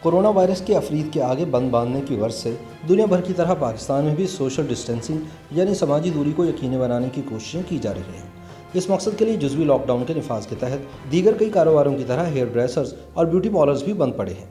Corona virus کی افرید کے آگے بند باندھنے کی غرض سے دنیا بھر کی طرح پاکستان میں بھی سوشل ڈسٹینسنگ یعنی سماجی دوری کو یقینی بنانے کی کوششیں کی جا رہی ہیں۔ اس مقصد کے لیے جزوی لاک ڈاؤن کے نفاذ کے تحت دیگر کئی کاروباروں کی طرح ہیئر ڈریسرز اور بیوٹی پارلرز بھی بند پڑے ہیں۔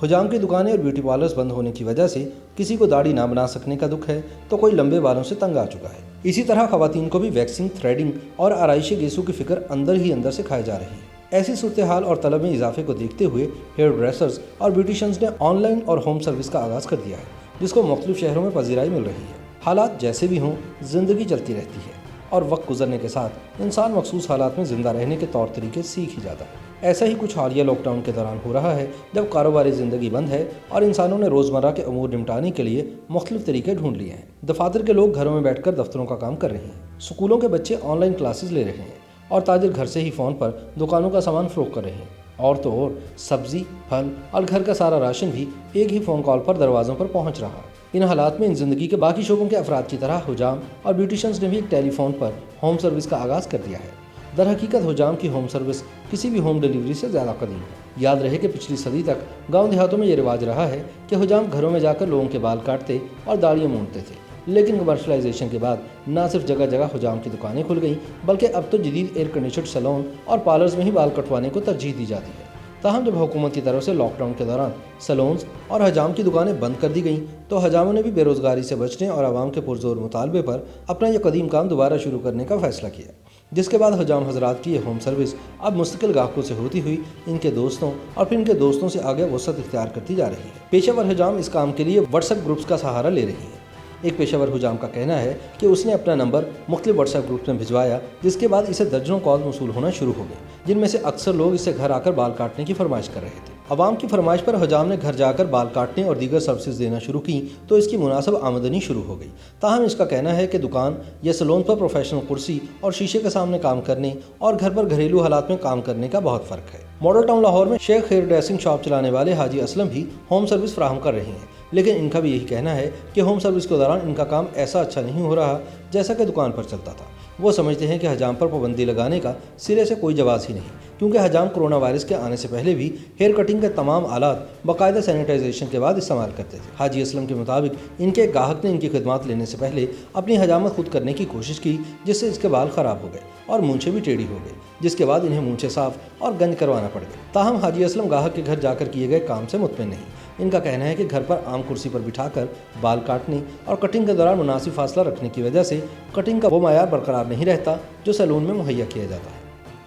حجام کی دکانیں اور بیوٹی پارلرز بند ہونے کی وجہ سے کسی کو داڑھی نہ بنا سکنے کا دکھ ہے تو کوئی لمبے بالوں سے تنگ آ چکا ہے۔ اسی طرح خواتین کو بھی ویکسنگ، تھریڈنگ اور آرائشی گیسوں کی فکر اندر ہی اندر سے کھائے جا رہی ہے۔ ایسی صورتحال اور طلب میں اضافے کو دیکھتے ہوئے ہیئر ڈریسرز اور بیوٹیشنز نے آن لائن اور ہوم سروس کا آغاز کر دیا ہے، جس کو مختلف شہروں میں پذیرائی مل رہی ہے۔ حالات جیسے بھی ہوں، زندگی چلتی رہتی ہے اور وقت گزرنے کے ساتھ انسان مخصوص حالات میں زندہ رہنے کے طور طریقے سیکھ ہی جاتا ہے۔ ایسا ہی کچھ حالیہ لاک ڈاؤن کے دوران ہو رہا ہے، جب کاروباری زندگی بند ہے اور انسانوں نے روزمرہ کے امور نمٹانے کے لیے مختلف طریقے ڈھونڈ لیے ہیں۔ دفاتر کے لوگ گھروں میں بیٹھ کر دفتروں کا کام کر رہے ہیں، اسکولوں کے بچے آن لائن کلاسز لے رہے ہیں اور تاجر گھر سے ہی فون پر دکانوں کا سامان فروخت کر رہے ہیں۔ اور تو اور سبزی، پھل اور گھر کا سارا راشن بھی ایک ہی فون کال پر دروازوں پر پہنچ رہا ہے۔ ان حالات میں ان زندگی کے باقی شعبوں کے افراد کی طرح حجام اور بیوٹیشنز نے بھی ایک ٹیلی فون پر ہوم سروس کا آغاز کر دیا ہے۔ در حقیقت حجام کی ہوم سروس کسی بھی ہوم ڈیلیوری سے زیادہ قدیم ہے۔ یاد رہے کہ پچھلی صدی تک گاؤں دیہاتوں میں یہ رواج رہا ہے کہ حجام گھروں میں جا کر لوگوں کے بال کاٹتے اور داڑیاں مونڈتے تھے، لیکن کمرشلائزیشن کے بعد نہ صرف جگہ جگہ حجام کی دکانیں کھل گئیں، بلکہ اب تو جدید ایئر کنڈیشنڈ سیلون اور پارلرز میں ہی بال کٹوانے کو ترجیح دی جاتی ہے۔ تاہم جب حکومت کی طرف سے لاک ڈاؤن کے دوران سیلونز اور حجام کی دکانیں بند کر دی گئیں تو حجاموں نے بھی بے روزگاری سے بچنے اور عوام کے پرزور مطالبے پر اپنا یہ قدیم کام دوبارہ شروع کرنے کا فیصلہ کیا، جس کے بعد حجام حضرات کی یہ ہوم سروس اب مستقل گاہکوں سے ہوتی ہوئی ان کے دوستوں اور پھر ان کے دوستوں سے آگے وسعت اختیار کرتی جا رہی ہے۔ پیشہ ور حجام اس کام کے لیے واٹس ایپ گروپس کا سہارا لے رہی ہیں۔ ایک پیشہ ور حجام کا کہنا ہے کہ اس نے اپنا نمبر مختلف واٹس ایپ گروپس میں بھجوایا، جس کے بعد اسے درجنوں کال موصول ہونا شروع ہو گئے، جن میں سے اکثر لوگ اسے گھر آ کر بال کاٹنے کی فرمائش کر رہے تھے۔ عوام کی فرمائش پر حجام نے گھر جا کر بال کاٹنے اور دیگر سروسز دینا شروع کی تو اس کی مناسب آمدنی شروع ہو گئی۔ تاہم اس کا کہنا ہے کہ دکان یا سیلون پر پروفیشنل کرسی اور شیشے کے سامنے کام کرنے اور گھر پر گھریلو حالات میں کام کرنے کا بہت فرق ہے۔ ماڈل ٹاؤن لاہور میں شیخ ہیئر ڈریسنگ شاپ چلانے والے حاجی اسلم بھی ہوم سروس فراہم کر رہے ہیں، لیکن ان کا بھی یہی کہنا ہے کہ ہوم سروس کے دوران ان کا کام ایسا اچھا نہیں ہو رہا جیسا کہ دکان پر چلتا تھا۔ وہ سمجھتے ہیں کہ حجام پر پابندی لگانے کا سرے سے کوئی جواز ہی نہیں، کیونکہ حجام کورونا وائرس کے آنے سے پہلے بھی ہیئر کٹنگ کے تمام آلات باقاعدہ سینیٹائزیشن کے بعد استعمال کرتے تھے۔ حاجی اسلم کے مطابق ان کے ایک گاہک نے ان کی خدمات لینے سے پہلے اپنی حجامت خود کرنے کی کوشش کی، جس سے اس کے بال خراب ہو گئے اور مونچھیں بھی ٹیڑھی ہو گئی، جس کے بعد انہیں مونچھیں صاف اور گنج کروانا پڑ گئی۔ تاہم حاجی اسلم گاہک کے گھر جا کر کیے گئے کام سے مطمئن نہیں۔ ان کا کہنا ہے کہ گھر پر عام کرسی پر بٹھا کر بال کاٹنے اور کٹنگ کے دوران مناسب فاصلہ رکھنے کی وجہ سے کٹنگ کا وہ معیار برقرار نہیں رہتا جو سیلون میں مہیا کیا جاتا ہے۔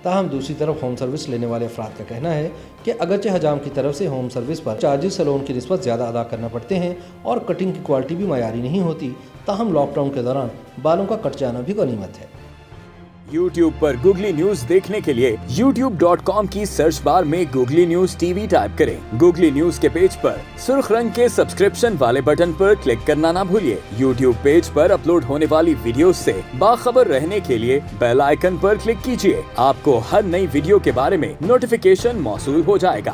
تاہم دوسری طرف ہوم سروس لینے والے افراد کا کہنا ہے کہ اگرچہ حجام کی طرف سے ہوم سروس پر چارجز سیلون کی نسبت زیادہ ادا کرنا پڑتے ہیں اور کٹنگ کی کوالٹی بھی معیاری نہیں ہوتی، تاہم لاک ڈاؤن کے دوران بالوں کا کٹ جانا بھی غنیمت ہے۔ YouTube پر گوگلی نیوز دیکھنے کے لیے youtube.com کی سرچ بار میں googly news T V type کریں۔ گوگلی نیوز کے پیج پر سرخ رنگ کے سبسکرپشن والے بٹن پر کلک کرنا نہ بھولیے۔ YouTube پیج پر اپلوڈ ہونے والی ویڈیوز سے باخبر رہنے کے لیے بیل آئیکن پر کلک کیجیے۔ آپ کو ہر نئی ویڈیو کے بارے میں نوٹیفیکیشن موصول ہو جائے گا۔